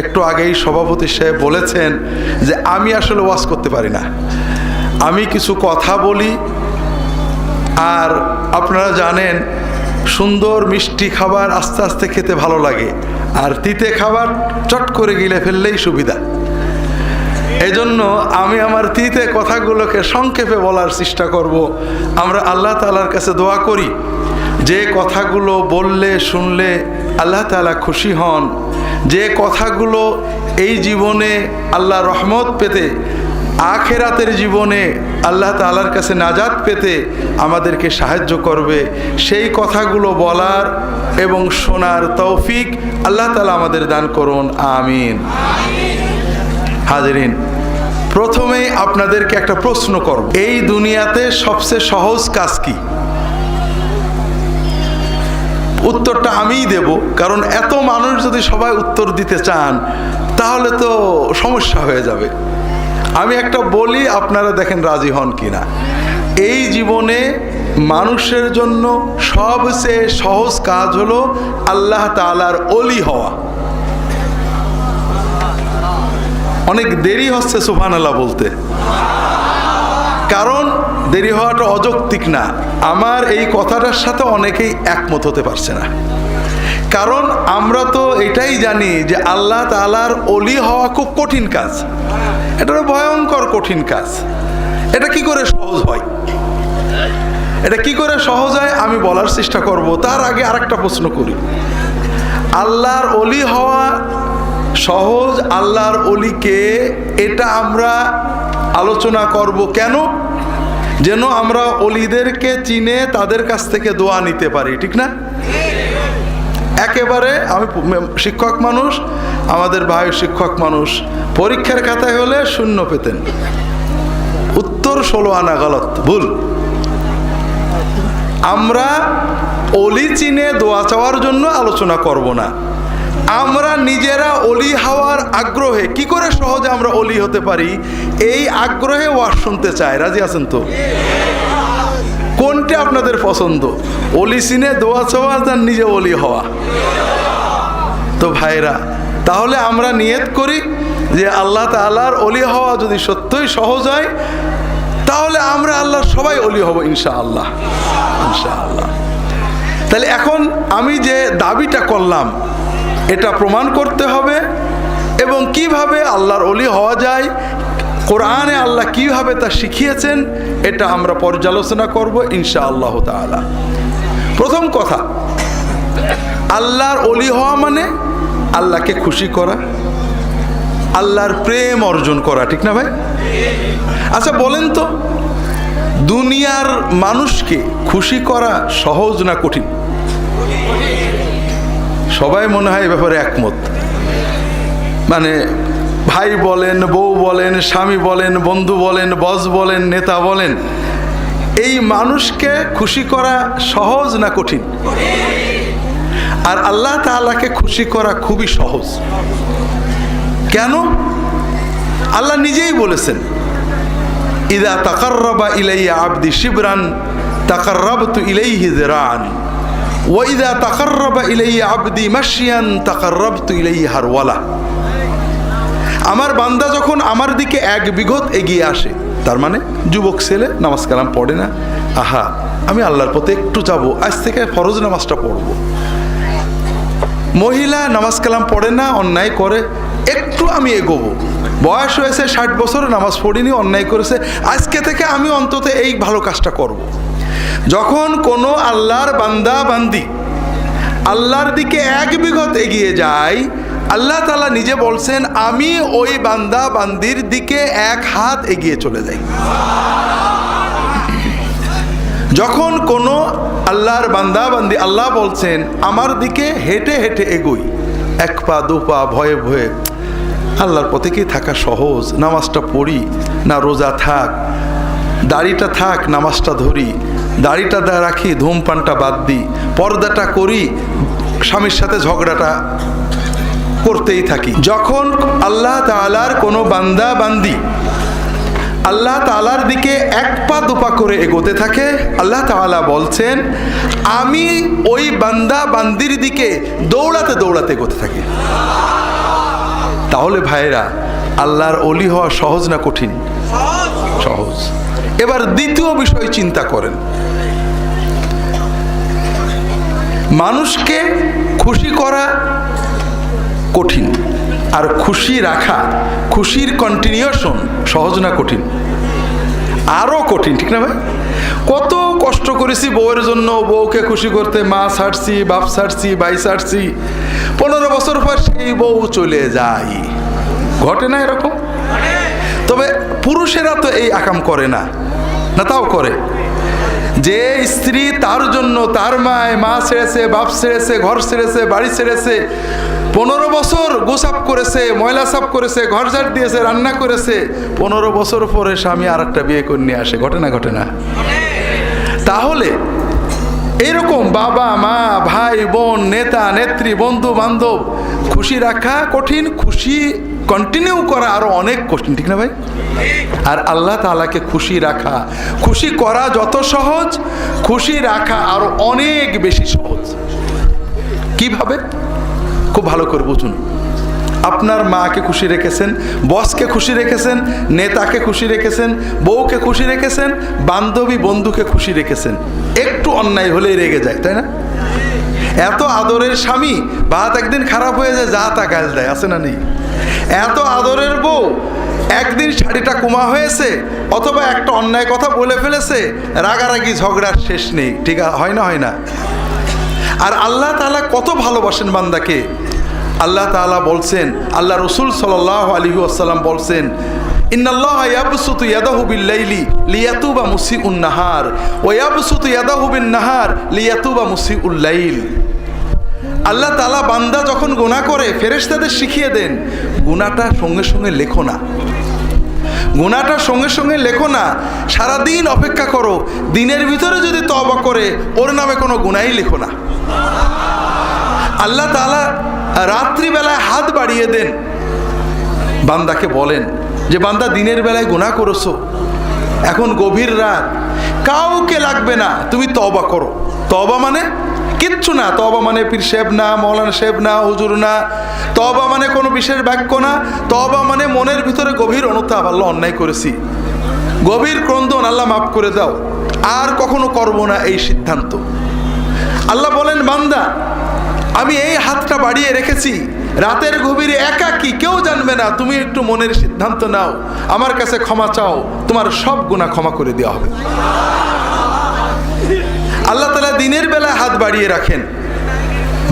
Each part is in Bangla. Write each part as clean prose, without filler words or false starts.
একটু আগেই সভাপতি সাহেব বলেছেন যে আমি আসলে ওয়াজ করতে পারি না, আমি কিছু কথা বলি। আর আপনারা জানেন সুন্দর মিষ্টি খাবার আস্তে আস্তে খেতে ভালো লাগে, আর তিতে খাবার চট করে গিলে ফেললেই সুবিধা। এজন্য আমি আমার তিতে কথাগুলোকে সংক্ষেপে বলার চেষ্টা করব। আমরা আল্লাহ তাআলার কাছে দোয়া করি যে কথাগুলো বললে শুনলে আল্লাহ তাআলা খুশি হন, যে কথাগুলো এই জীবনে আল্লাহ রহমত পেতে, আখেরাতের জীবনে আল্লাহ তাআলার কাছে নাজাত পেতে আমাদেরকে সাহায্য করবে, সেই কথাগুলো বলার এবং শোনার তৌফিক আল্লাহ তাআলা আমাদের দান করুন, আমিন। হাজিরিন, প্রথমেই আপনাদেরকে একটা প্রশ্ন করব, এই দুনিয়াতে সবচেয়ে সহজ কাজ কি? উত্তরটা আমিই দেব, কারণ এত মানুষ যদি সবাই উত্তর দিতে চান তাহলে তো সমস্যা হয়ে যাবে। আমি একটা বলি, আপনারা দেখেন রাজি হন কিনা। এই জীবনে মানুষের জন্য সবচেয়ে সহজ কাজ হলো আল্লাহ তাআলার ওলি হওয়া। অনেক দেরি হচ্ছে সুবহানাল্লাহ বলতে, কারণ দেরি হওয়াটা অযৌক্তিক না। আমার এই কথাটার সাথে অনেকেই একমত হতে পারছে না, কারণ আমরা তো এটাই জানি যে আল্লাহ তাআলার ওলি হওয়া খুব কঠিন কাজ, এটা ভয়ঙ্কর কঠিন কাজ। এটা কি করে সহজ হয়? এটা কি করে সহজ হয় আমি বলার চেষ্টা করব। তার আগে আরেকটা প্রশ্ন করি, আল্লাহর ওলি হওয়া সহজ, আল্লাহর ওলিকে, এটা আমরা আলোচনা করব কেন? যেন আমরা ওলিদেরকে চিনে তাদের কাছ থেকে দোয়া নিতে পারি, ঠিক না? একেবারে আমি শিক্ষক মানুষ, আমাদের ভাই শিক্ষক মানুষ, পরীক্ষার খাতায় হলে 0 পেতেন, উত্তর 16 আনা গলত, ভুল। আমরা ওলি চিনে দোয়া চাওয়ার জন্য আলোচনা করব না, আমরা নিজেরা ওলি হওয়ার আগ্রহে কি করে সহজে আমরা ওলি হতে পারি এই আগ্রহে ওয়াজ শুনতে চাই। রাজি আছেন তো? কোনটা আপনাদের পছন্দ, ওলি চিনে দোয়া চাওয়া আর নিজে ওলি হওয়া? তো ভাইরা, তাহলে আমরা নিয়ত করি যে আল্লাহ তাআলার ওলি হওয়া যদি সত্যই সহজ হয় তাহলে আমরা আল্লাহর সবাই ওলি হব ইনশাআল্লাহ, ইনশাআল্লাহ। তাহলে এখন আমি যে দাবিটা করলাম এটা প্রমাণ করতে হবে, এবং কিভাবে আল্লাহর ওলি হওয়া যায়, কোরআনে আল্লাহ কিভাবে তা শিখিয়েছেন, এটা আমরা পর্যালোচনা করব ইনশাআল্লাহ তাআলা। প্রথম কথা, আল্লাহর ওলি হওয়া মানে আল্লাহকে খুশি করা, আল্লাহর প্রেম অর্জন করা, ঠিক না ভাই? আচ্ছা বলেন তো, দুনিয়ার মানুষকে খুশি করা সহজ না কঠিন? সবাই মনে হয় এ ব্যাপারে একমত। মানে ভাই বলেন, বউ বলেন, স্বামী বলেন, বন্ধু বলেন, বস বলেন, নেতা বলেন, এই মানুষকে খুশি করা সহজ না কঠিন? আর আল্লাহ তাআলাকে খুশি করা খুবই সহজ। কেন? আল্লাহ নিজেই বলেছেন, ইযা তাকাররাবা ইলাইয়া আবদি শিবরান তাকাররাবতু ইলাইহি যিরাআন ওয়া ইযা তাকাররাবা ইলাইয়া আবদি মাশিয়ান তাকাররাবতু ইলাইহি হারওয়ালা। আমার বান্দা যখন আমার দিকে 1 বিঘত এগিয়ে আসে, তার মানে যুবক ছেলে নামাজ কালাম পড়ে না, আহা আমি আল্লাহর পথে একটু যাব, আজ থেকে ফরজ নামাজটা পড়ব। মহিলা নামাজ কালাম পড়ে না, অন্যায় করে, একটু আমি এগোবো, বয়স হয়েছে 60 বছর, নামাজ পড়িনি, অন্যায় করেছে, আজকে থেকে আমি অন্তত এই ভালো কাজটা করব। যখন কোনো আল্লাহর বান্দা বান্দি আল্লাহর দিকে 1 বিঘত এগিয়ে যায়, আল্লাহ তাআলা নিজে বলছেন আমি ওই বান্দা বান্দির দিকে 1 হাত এগিয়ে চলে যাই। যখন কোনো আল্লাহর বান্দা বান্দি, আল্লাহ বলছেন আমার দিকে হেঁটে হেঁটে এগোই, 1 পা 2 পা ভয়ে ভয়ে, আল্লাহর পথে কি থাকা সহজ? নামাজটা পড়ি না রোজা থাক, দাড়িটা থাক নামাজটা ধরি, দাড়িটা রাখি ধূমপানটা বাদ দিই, পর্দাটা করি, স্বামীর সাথে ঝগড়াটা করতেই থাকি। যখন আল্লাহ তাআলার কোনো বান্দা বান্দি আল্লাহ তাআলার দিকে 1 পা 2 পা করে এগোতে থাকে, আল্লাহ তাআলা বলছেন আমি ওই বান্দা বান্দির দিকে দৌড়াতে দৌড়াতে এগোতে থাকি। তাহলে ভাইরা আল্লাহর ওলি হওয়া সহজ না কঠিন? সহজ। এবার দ্বিতীয় বিষয় চিন্তা করেন, মানুষকে খুশি করা কঠিন, আর খুশি রাখা, খুশির কন্টিনিউশন সহজ না কঠিন? আরো কঠিন, ঠিক না ভাই? কত কষ্ট করেছি বউয়ের জন্য, বউকে খুশি করতে, মা ছাড়ছি, বাপ ছাড়ছি, ভাই ছাড়ছি, 15 বছর পর সেই বউ চলে যায়। ঘটে না এরকম? তবে পুরুষেরা তো এই আকাম করে না, না তাও করে। যে স্ত্রী তার জন্য তার মায় মা ছেড়েছে, বাপ ছেড়েছে, ঘর ছেড়েছে, বাড়ি ছেড়েছে, 15 বছর গোসাপ করেছে, ময়লা সাফ করেছে, ঘর ঝাড় দিয়েছে, রান্না করেছে, 15 বছর পরে স্বামী আর একটা বিয়ে করে নিয়ে আসে। ঘটে না? ঘটে না? তাহলে এইরকম বাবা মা ভাই বোন নেতা নেত্রী বন্ধু বান্ধব খুশি রাখা কঠিন, খুশি কন্টিনিউ করা আরো অনেক কঠিন, ঠিক না ভাই? আর আল্লাহ তাআলাকে খুশি রাখা, খুশি করা যত সহজ, খুশি রাখা আরো অনেক বেশি সহজ। কিভাবে? খুব ভালো করে বুঝুন। আপনার মাকে খুশি রেখেছেন, বসকে খুশি রেখেছেন, নেতাকে খুশি রেখেছেন, বউকে খুশি রেখেছেন, বান্ধবী বন্ধুকে খুশি রেখেছেন। একটু অন্যায় হলেই রেগে যায়, তাই না? এত আদরের স্বামী ভাত একদিন খারাপ হয়ে যায়, যা তা গাল দেয়, আছে না নেই? এত আদরের বউ একদিন শাড়িটা কুমা হয়েছে অথবা একটা অন্যায় কথা বলে ফেলেছে, রাগারাগি ঝগড়ার শেষ নেই, ঠিক হয় না? হয় না? আর আল্লাহ তাআলা কত ভালোবাসেন বান্দাকে। আল্লাহ তাআলা বলছেন, আল্লাহ রসুল সাল্লাল্লাহু আলাইহি ওয়াসাল্লাম বলছেন, ইন্নাল্লাহা ইয়াবসুতু ইয়াদাহু বিল-লাইলি লিয়াতুবা মুসিউন নাহার ওয়া ইয়াবসুতু ইয়াদাহু বিন-নাহার লিয়াতুবা মুসিউল লাইল। আল্লাহ তাআলা বান্দা যখন গুনাহ করে ফেরেশতাদের শিখিয়ে দেন, গুনাহটা সঙ্গে সঙ্গে লেখো না, গুনাহটা সঙ্গে সঙ্গে লেখো না, সারাদিন অপেক্ষা করো, দিনের ভিতরে যদি তওবা করে ওর নামে কোনো গুনাহই লেখো না। আল্লাহ তাআলা রাত্রিবেলায় হাত বাড়িয়ে দেন, বান্দাকে বলেন যে বান্দা দিনের বেলায় গুনাহ করেছো, এখন গভীর রাত, কাউকে লাগবে না, তুমি তওবা করো। তওবা মানে কিচ্ছু না, তওবা মানে পীর সাহেব না, মৌলানা সাহেব না, হুজুর না, তওবা মানে কোনো বিশেষ বাক্য না, তওবা মানে মনের ভিতরে গভীর অনুতাপ, আল্লাহ অন্যায় করেছি, গভীর ক্রন্দন, আল্লাহ মাফ করে দাও, আর কখনো করব না, এই সিদ্ধান্ত। আল্লাহ বলেন, বান্দা আমি এই হাতটা বাড়িয়ে রেখেছি, রাতের গভীরে একাকী, কেউ জানবে না, তুমি একটু মনের সিদ্ধান্ত নাও, আমার কাছে ক্ষমা চাও, তোমার সব গুনাহ ক্ষমা করে দেওয়া হবে। আল্লাহ তাআলা দিনের বেলায় হাত বাড়িয়ে রাখেন,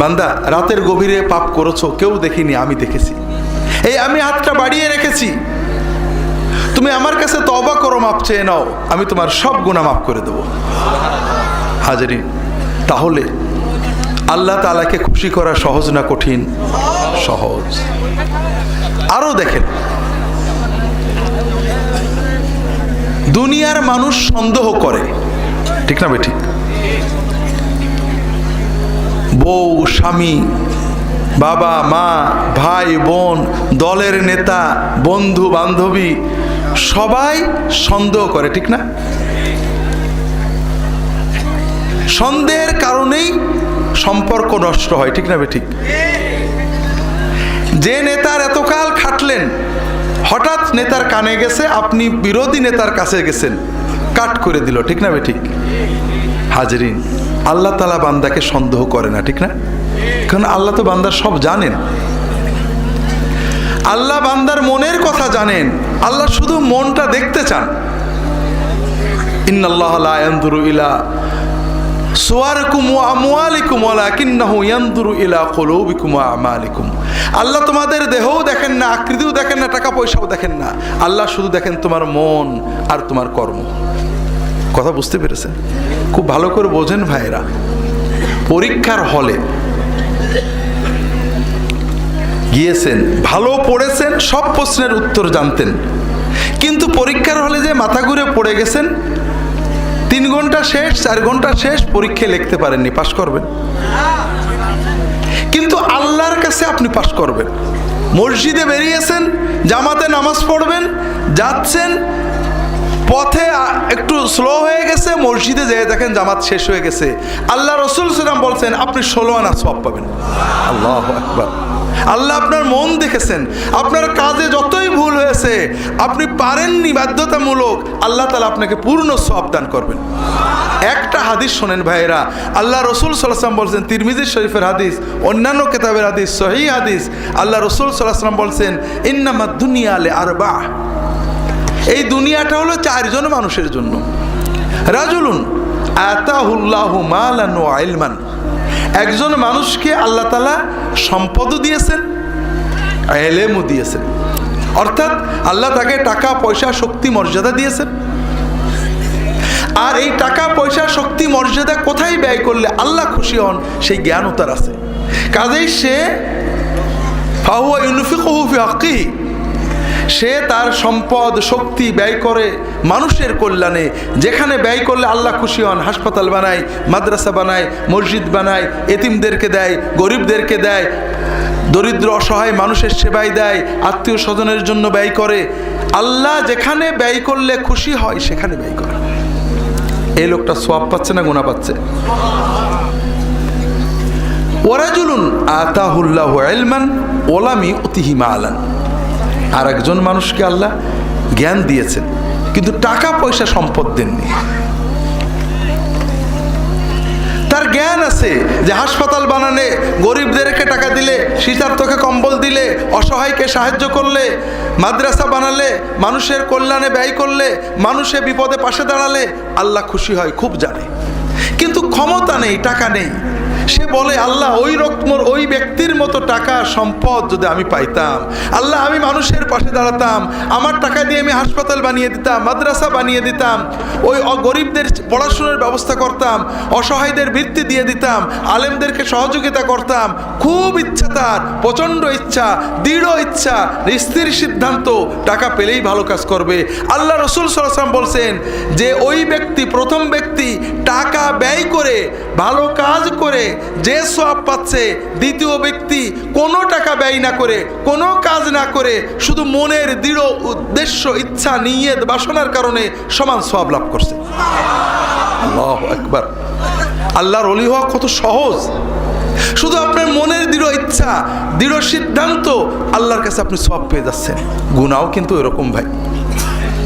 বান্দা রাতের গভীরে পাপ করেছো, কেউ দেখিনি, আমি দেখেছি, এই আমি হাতটা বাড়িয়ে রেখেছি, তুমি আমার কাছে তওবা করো, মাপ চেয়ে নাও, আমি তোমার সব গুনাহ মাফ করে দেব। হাজিরিন, তাহলে আল্লাহ তাআলাকে খুশি করা সহজ না কঠিন? সহজ। আরো দেখেন, দুনিয়ার মানুষ সন্দেহ করে, ঠিক না বেঠিক? বউ স্বামী, বাবা মা, ভাই বোন, দলের নেতা, বন্ধু বান্ধবী, সবাই সন্দেহ করে, ঠিক না? সন্দেহের কারণেই সম্পর্ক নষ্ট হয়, ঠিক না বেঠিক? যে নেতার এতকাল খাটলেন, হঠাৎ নেতার কানে গেছে, আপনি বিরোধী নেতার কাছে গেছেন, কাট করে দিল, ঠিক না বেঠিক? হাজিরিন, আল্লাহ তাআলা বান্দাকে সন্দেহ করে না, ঠিক না? কারণ আল্লাহ তো বান্দার সব জানেন, আল্লাহ বান্দার মনের কথা জানেন, আল্লাহ শুধু মনটা দেখতে চান। ইন্নাল্লাহা লা ইয়ানজুরু ইলা সুওয়ারিকুম ওয়া আমওয়ালিকুম ওয়ালাকিন্নাহু ইয়ানজুরু ইলা কুলুবিকুম ওয়া আমালিকুম। আল্লাহ তোমাদের দেহও দেখেন না, আকৃতিও দেখেন না, টাকা পয়সাও দেখেন না, আল্লাহ শুধু দেখেন তোমার মন আর তোমার কর্ম। কথা বুঝতে পেরেছেন? খুব ভালো করে বোঝেন ভাইরা। পরীক্ষার হলে গিয়েছেন, ভালো পড়েছেন, সব প্রশ্নের উত্তর জানতেন, কিন্তু পরীক্ষার হলে যে মাথা ঘুরে পড়ে গেছেন, 3 ঘন্টা শেষ, 4 ঘন্টা শেষ, পরীক্ষা লিখতে পারেননি, পাশ করবেন? কিন্তু আল্লাহর কাছে আপনি পাশ করবেন। মসজিদে বেরিয়েছেন, জামাতে নামাজ পড়বেন, যাচ্ছেন, পথে একটু স্লো হয়ে গেছে, মসজিদে যেয়ে দেখেন জামাত শেষ হয়ে গেছে, আল্লাহ রসুল সাল্লাল্লাহু আলাইহি ওয়াসাল্লাম বলছেন আপনি 16 আনা সওয়াব পাবেন। আল্লাহু আকবার। আল্লাহ আপনার মন দেখেছেন। আপনার কাজে যতই ভুল হয়েছে, আপনি পারেননি বাধ্যতামূলক, আল্লাহ তাআলা আপনাকে পূর্ণ সওয়াব দান করবেন। একটা হাদিস শোনেন ভাইয়েরা, আল্লাহ রসুল সাল্লাল্লাহু আলাইহি ওয়াসাল্লাম বলছেন, তিরমিজি শরীফের হাদিস, অন্যান্য কিতাবের হাদিস, সহিহ হাদিস, আল্লাহ রসুল সাল্লাল্লাহু আলাইহি ওয়াসাল্লাম বলছেন, ইন্নামাদ দুনিয়া লিআরবা, এই দুনিয়াটা হলো চারজন মানুষের জন্য। রাজুলুন আতাহুল্লাহু মালান ওয়া ইলমান, একজন মানুষকে আল্লাহ তাআলা সম্পদও দিয়েছেন, ইলমও দিয়েছেন, অর্থাৎ আল্লাহ তাকে টাকা পয়সা শক্তি মর্যাদা দিয়েছেন। আর এই টাকা পয়সা শক্তি মর্যাদা কোথায় ব্যয় করলে আল্লাহ খুশি হন সেই জ্ঞানও তার আছে। কাজেই সে ফাহুয়া ইউনফিকুহু ফি হাক্কিহি, সে তার সম্পদ শক্তি ব্যয় করে মানুষের কল্যাণে। যেখানে ব্যয় করলে আল্লাহ খুশি হন, হাসপাতাল বানায়, মাদ্রাসা বানায়, মসজিদ বানায়, এতিমদেরকে দেয়, গরিবদেরকে দেয়, দরিদ্র অসহায় মানুষের সেবায় দেয়, আত্মীয় স্বজনের জন্য ব্যয় করে। আল্লাহ যেখানে ব্যয় করলে খুশি হয় সেখানে ব্যয় করে। এই লোকটা সওয়াব পাচ্ছে না গুনাহ পাচ্ছে? ওয়ারাজুলুন আতাহুল্লাহু ইলমান ওয়া লাম ইউতিহি মালান, আর একজন মানুষকে আল্লাহ জ্ঞান দিয়েছেন কিন্তু টাকা পয়সা সম্পদ দেননি। তার জ্ঞান আছে যে হাসপাতাল বানালে, গরিবদেরকে টাকা দিলে, শীতার্তকে কম্বল দিলে, অসহায়কে সাহায্য করলে, মাদ্রাসা বানালে, মানুষের কল্যাণে ব্যয় করলে, মানুষের বিপদে পাশে দাঁড়ালে আল্লাহ খুশি হয়, খুব জানে। কিন্তু ক্ষমতা নেই, টাকা নেই। সে বলে, আল্লাহ ওই ব্যক্তির মতো টাকা সম্পদ যদি আমি পাইতাম, আল্লাহ আমি মানুষের পাশে দাঁড়াতাম, আমার টাকা দিয়ে আমি হাসপাতাল বানিয়ে দিতাম, মাদ্রাসা বানিয়ে দিতাম, ওই গরিবদের পড়াশোনার ব্যবস্থা করতাম, অসহায়দের বৃত্তি দিয়ে দিতাম, আলেমদেরকে সহযোগিতা করতাম। খুব ইচ্ছা তার, প্রচণ্ড ইচ্ছা, দৃঢ় ইচ্ছা, স্থির সিদ্ধান্ত, টাকা পেলেই ভালো কাজ করবে। আল্লাহ রসুল সাল্লাল্লাহু আলাইহি ওয়াসাল্লাম বলছেন যে ওই ব্যক্তি, প্রথম ব্যক্তি টাকা ব্যয় করে ভালো কাজ করে যে সওয়াব পাচ্ছে, দ্বিতীয় ব্যক্তি কোনো টাকা ব্যয় না করে, কোনো কাজ না করে, শুধু মনের দৃঢ় উদ্দেশ্য, ইচ্ছা, নিয়ত, বাসনার কারণে সমান সওয়াব লাভ করছে। আল্লাহু আকবার। আল্লাহর ওলি হওয়া কত সহজ! শুধু আপনার মনের দৃঢ় ইচ্ছা, দৃঢ় সিদ্ধান্ত, আল্লাহর কাছে আপনি সওয়াব পেয়ে যাচ্ছেন। গুনাহও কিন্তু এরকম ভাই।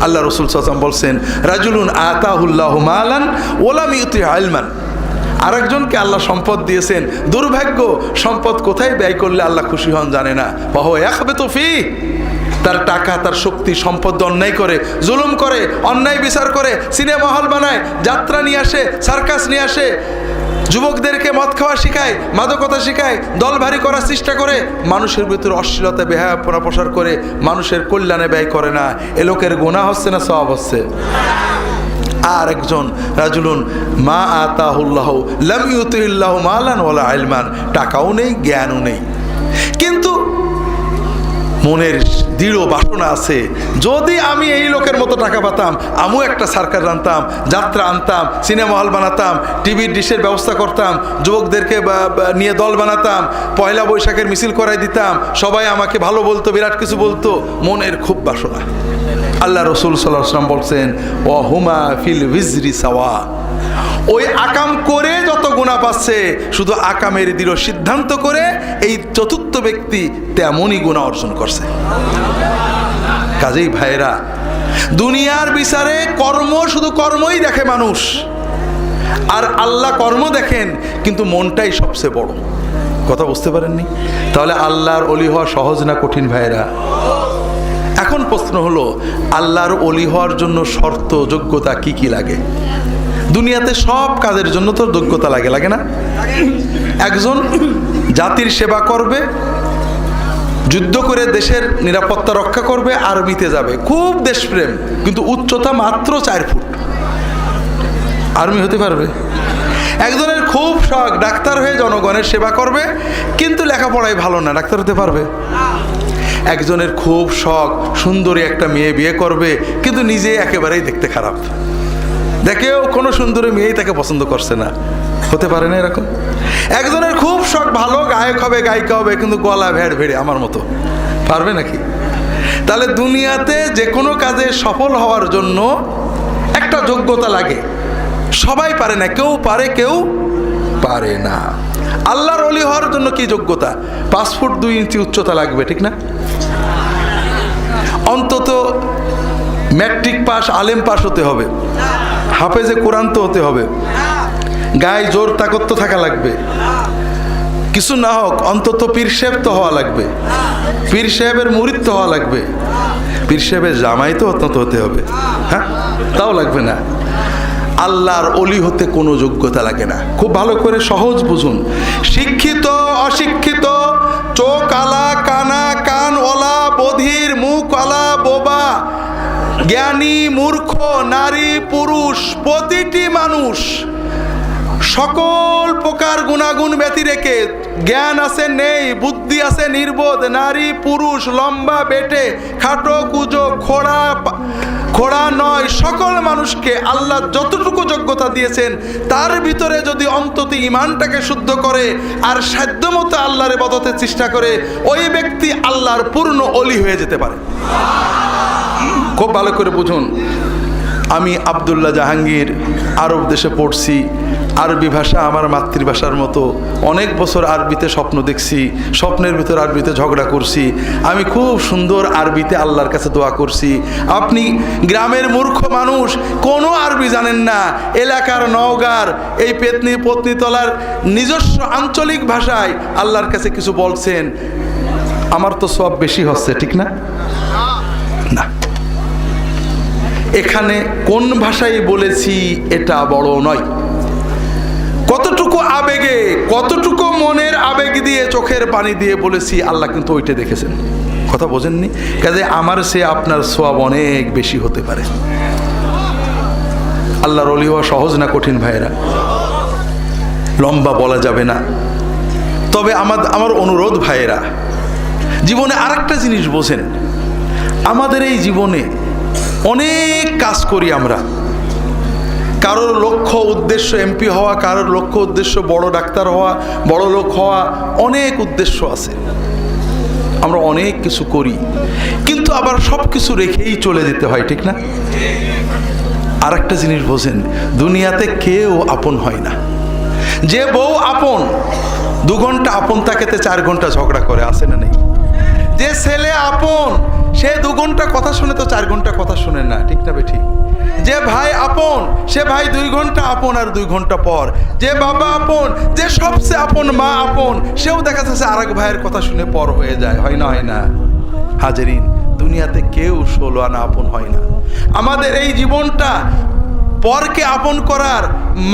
আল্লাহ রসুল সাল্লাল্লাহু আলাইহি ওয়াসাল্লাম বলছেন, রাজুলুন আতাহুল্লাহু মালান ওয়া লাম ইউতিহি ইলমান, আরেকজনকে আল্লাহ সম্পদ দিয়েছেন, দুর্ভাগ্য সম্পদ কোথায় ব্যয় করলে আল্লাহ খুশি হন জানে না। ফাহুয়া ইয়াখবিতু ফীহি, তার টাকা, তার শক্তি, সম্পদ অন্যায় করে, জুলুম করে, অন্যায় বিচার করে, সিনেমা হল বানায়, যাত্রা নিয়ে আসে, সার্কাস নিয়ে আসে, যুবকদেরকে মদ খাওয়া শিখায়, মাদকতা শিখায়, দল ভারী করার চেষ্টা করে, মানুষের ভিতরে অশ্লীলতা, বেহায়াপনা প্রসার করে, মানুষের কল্যাণে ব্যয় করে না। এ লোকের গুনাহ হচ্ছে না সওয়াব হচ্ছে? আর একজন রাজুলুন মা আতাহুল্লাহু লাম ইউতিহিল্লাহু মালান ওয়ালা ইলমান, টাকাও নেই, জ্ঞানও নেই, কিন্তু মনের দৃঢ় বাসনা আছে, যদি আমি এই লোকের মতো টাকা পেতাম, আমিও একটা সার্কাস আনতাম, যাত্রা আনতাম, সিনেমা হল বানাতাম, টিভির ডিশের ব্যবস্থা করতাম, যুবকদেরকে নিয়ে দল বানাতাম, পয়লা বৈশাখের মিছিল করাই দিতাম, সবাই আমাকে ভালো বলতো, বিরাট কিছু বলতো। মনের খুব বাসনা। আল্লাহ রসুল সাল্লাল্লাহু আলাইহি ওয়াসাল্লাম বলছেন, ওয়া হুমা ফিল উজরি সাওয়া, ওই আকাম করে যত গুনাহ পাচ্ছে, শুধু আকামের দৃঢ় সিদ্ধান্ত করে এই চতুর্থ ব্যক্তি তেমনই গুনাহ অর্জন করছে। কাজেই ভাইরা, দুনিয়ার বিচারে কর্ম, শুধু কর্মই দেখে মানুষ, আর আল্লাহ কর্ম দেখেন, কিন্তু মনটাই সবচেয়ে বড়। কথা বুঝতে পারেননি? তাহলে আল্লাহর ওলি হওয়া সহজ না কঠিন ভাইরা? এখন প্রশ্ন হলো, আল্লাহর ওলি হওয়ার জন্য শর্ত, যোগ্যতা কি কি লাগে? দুনিয়াতে সব কাজের জন্য তো যোগ্যতা লাগে, লাগে না? একজন জাতির সেবা করবে, যুদ্ধ করে দেশের নিরাপত্তা রক্ষা করবে, আর্মিতে যাবে, খুব দেশপ্রেম, কিন্তু উচ্চতা মাত্র 4 ফুট, আর্মি হতে পারবে? একজনের খুব শখ ডাক্তার হয়ে জনগণের সেবা করবে, কিন্তু লেখাপড়ায় ভালো না, ডাক্তার হতে পারবে? একজনের খুব শখ সুন্দরী একটা মেয়ে বিয়ে করবে, কিন্তু নিজে একেবারেই দেখতে খারাপ, দেখেও কোনো সুন্দরী মেয়েই তাকে পছন্দ করছে না, হতে পারে না এরকম? একজনের খুব শখ ভালো গায়ক হবে, গায়িকা হবে, কিন্তু গলা ভেড় ভেড়ে আমার মতো, পারবে নাকি? তাহলে দুনিয়াতে যে কোনো কাজে সফল হওয়ার জন্য একটা যোগ্যতা লাগে। সবাই পারে না, কেউ পারে, কেউ পারে না। আল্লাহর ওলি হওয়ার জন্য কি যোগ্যতা? 5 ফুট 2 ইঞ্চি উচ্চতা লাগবে, ঠিক না? অন্তত ম্যাট্রিক পাস, আলেম পাস হতে হবে, হাফেজে কোরআন তো হতে হবে, গায়ে জোর তাকত তো থাকা লাগবে, কিছু না হোক অন্তত পীর সাহেব তো হওয়া লাগবে, পীর সাহেবের মুরিদ তো হওয়া লাগবে, পীর সাহেবের জামাই তো অন্তত হতে হবে, হ্যাঁ? তাও লাগবে না। আল্লাহর ওলি হতে কোনো যোগ্যতা লাগে না। খুব ভালো করে সহজ বুঝুন। শিক্ষিত অশিক্ষিত, চোখ আলা কানা কান ওলা, বধির মুখ আলা বোবা, জ্ঞানী মূর্খ, নারী পুরুষ, প্রতিটি মানুষ সকল প্রকার গুণাগুণ ব্যতি রেখে, জ্ঞান আছে নেই, বুদ্ধি আছে নির্বোধ, নারী পুরুষ, লম্বা বেটে, খাটো কুজো, খোড়া নয়, সকল মানুষকে আল্লাহ যতটুকু যোগ্যতা দিয়েছেন তার ভিতরে যদি অন্তত ঈমানটাকে শুদ্ধ করে আর সাধ্যমতো আল্লাহর ইবাদতের চেষ্টা করে, ওই ব্যক্তি আল্লাহর পূর্ণ ওলি হয়ে যেতে পারে। খুব ভালো করে বুঝুন। আমি আব্দুল্লাহ জাহাঙ্গীর আরব দেশে পড়ছি, আরবি ভাষা আমার মাতৃভাষার মতো, অনেক বছর আরবিতে স্বপ্ন দেখছি, স্বপ্নের ভিতর আরবিতে ঝগড়া করছি, আমি খুব সুন্দর আরবিতে আল্লাহর কাছে দোয়া করছি। আপনি গ্রামের মূর্খ মানুষ, কোনো আরবি জানেন না, এলাকার নওগাঁর এই পেতনি পত্নীতলার নিজস্ব আঞ্চলিক ভাষায় আল্লাহর কাছে কিছু বলছেন, আমার তো সব বেশি হচ্ছে, ঠিক না? না, এখানে কোন ভাষায় বলেছি এটা বড় নয়, কতটুকু আবেগে, কতটুকু মনের আবেগ দিয়ে, চোখের পানি দিয়ে বলেছি, আল্লাহ কিন্তু ওইটা দেখেছেন। কথা বোঝেননি? কাজে আমার সে আপনার সওয়াব অনেক বেশি হতে পারে। আল্লাহর ওলি হওয়া সহজ না কঠিন ভাইয়েরা? লম্বা বলা যাবে না, তবে আমার অনুরোধ ভাইয়েরা, জীবনে আরেকটা জিনিস বোঝেন, আমাদের এই জীবনে অনেক কাজ করি আমরা, কারোর লক্ষ্য উদ্দেশ্য এমপি হওয়া, কারোর লক্ষ্য উদ্দেশ্য বড় ডাক্তার হওয়া, বড় লোক হওয়া, অনেক উদ্দেশ্য আছে, আমরা অনেক কিছু করি, কিন্তু আবার সব কিছু রেখেই চলে যেতে হয়, ঠিক না? আর একটা জিনিস বোঝেন, দুনিয়াতে কেউ আপন হয় না। যে বউ আপন, 2 ঘন্টা আপন তাকেতে 4 ঘন্টা ঝগড়া করে, আসে না নেই? যে ছেলে আপন, সে 2 ঘন্টা কথা শুনে তো 4 ঘন্টা কথা শুনে না, ঠিক না বেঠিক? যে ভাই আপন, সে ভাই 2 ঘন্টা আপন আর 2 ঘন্টা পর। যে বাবা আপন, যে সবচেয়ে আপন মা আপন, সেও দেখা যাচ্ছে আরেক ভাইয়ের কথা শুনে পর হয়ে যায়, হয় না? হয় না? হাজেরিন, দুনিয়াতে কেউ 16 আনা আপন হয় না। আমাদের এই জীবনটা পরকে আপন করার,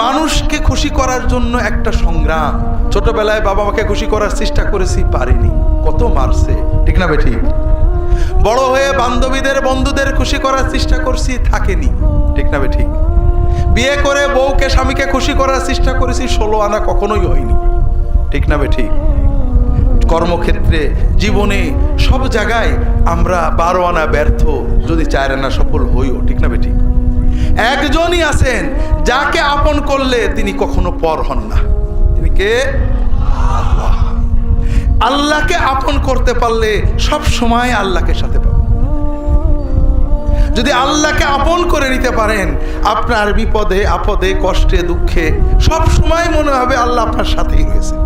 মানুষকে খুশি করার জন্য একটা সংগ্রাম। ছোটবেলায় বাবা মাকে খুশি করার চেষ্টা করেছি, পারিনি, কত মারছে, ঠিক না বেঠিক? বড় হয়ে বান্ধবীদের বন্ধুদের খুশি করার চেষ্টা করছি, থাকেনি, ঠিক না বেঠিক? বিয়ে করে বউকে স্বামীকে খুশি করার চেষ্টা করেছি, 16 আনা কখনোই হয়নি, ঠিক না বেঠিক? কর্মক্ষেত্রে, জীবনে, সব জায়গায় আমরা 12 আনা ব্যর্থ, যদি 4 আনা সফল হইও, ঠিক না বেঠিক? একজনই আছেন যাকে আপন করলে তিনি কখনো পর হন না, তিনি কে? আল্লাহ। আল্লাহকে আপন করতে পারলে সব সময় আল্লাহকে সাথে পাবেন। যদি আল্লাহকে আপন করে নিতে পারেন, আপনার বিপদে আপদে কষ্টে দুঃখে সব সময় মনে হবে আল্লাহ আপনার সাথেই রয়েছে।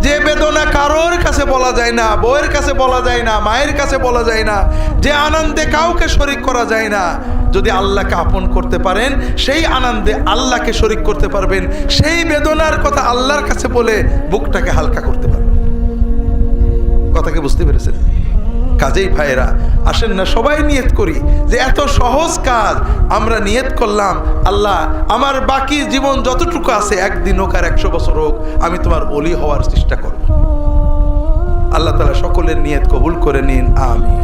যে বেদনা কারোর কাছে বলা যায় না, বউয়ের কাছে বলা যায় না, মায়ের কাছে বলা যায় না, যে আনন্দে কাউকে শরীক করা যায় না, যদি আল্লাহকে আপন করতে পারেন, সেই আনন্দে আল্লাহকে শরীক করতে পারবেন, সেই বেদনার কথা আল্লাহর কাছে বলে বুকটাকে হালকা করতে পারবেন। কথাকে বুঝতে পেরেছেন? কাজেই ভাইয়েরা, আসেন না সবাই নিয়ত করি যে এত সহজ কাজ আমরা নিয়ত করলাম, আল্লাহ আমার বাকি জীবন যতটুকু আছে, 1 দিন হোক আর 100 বছর হোক, আমি তোমার ওলি হওয়ার চেষ্টা করব। আল্লাহ তাআলা সকলের নিয়ত কবুল করে নিন, আমিন।